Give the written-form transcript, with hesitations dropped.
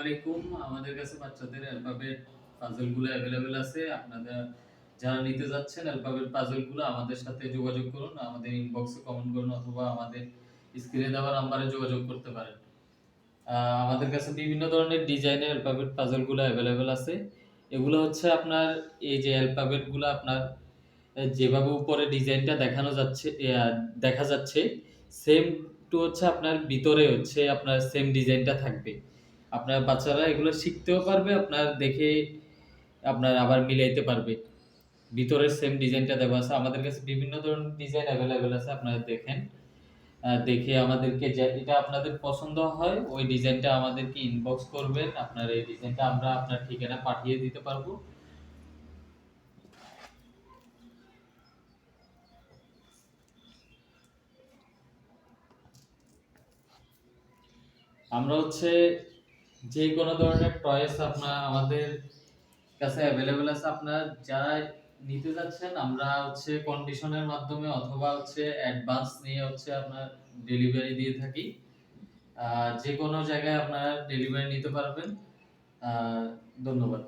আলাইকুম। আমাদের কাছে বাচ্চাদের অ্যালফাবেট পাজল গুলো अवेलेबल আছে। আপনারা যারা নিতে যাচ্ছেন অ্যালফাবেট পাজল গুলো আমাদের সাথে যোগাযোগ করুন। আমাদের ইনবক্সে কমেন্ট করুন অথবা আমাদের স্ক্রিনে দেওয়া নম্বরে যোগাযোগ করতে পারেন। আমাদের কাছে বিভিন্ন ধরনের ডিজাইনের অ্যালফাবেট পাজল গুলো अवेलेबल আছে। এগুলো হচ্ছে আপনার এই যে অ্যালফাবেট গুলো আপনার যেভাবে উপরে ডিজাইনটা দেখানো যাচ্ছে দেখা যাচ্ছে সেম টু হচ্ছে আপনার ভিতরে হচ্ছে আপনার সেম ডিজাইনটা থাকবে। আপনার বাচ্চারা এগুলো শিখতেও পারবে, আপনার দেখে আপনার আবার মিলাইতে পারবে। ভিতরের সেম ডিজাইনটা দেওয়া আছে। আমাদের কাছে বিভিন্ন ধরনের ডিজাইন अवेलेबल আছে। আপনারা দেখেন। দেখে আমাদেরকে এটা আপনাদের পছন্দ হয় ওই ডিজাইনটা আমাদেরকে ইনবক্স করবেন। আপনার এই ডিজাইনটা আমরা আপনার ঠিকানা পাঠিয়ে দিতে পারবো। আমরা হচ্ছে যে কোনো ধরনের টয়েস আমাদের কাছে अवेलेबल আছে। আপনারা যারা নিতে যাচ্ছেন আমরা হচ্ছে কন্ডিশনের মাধ্যমে অথবা হচ্ছে অ্যাডভান্স নিয়ে হচ্ছে আপনার ডেলিভারি দিয়ে থাকি। যে কোনো জায়গায় আপনারা ডেলিভারি নিতে পারবেন। ধন্যবাদ।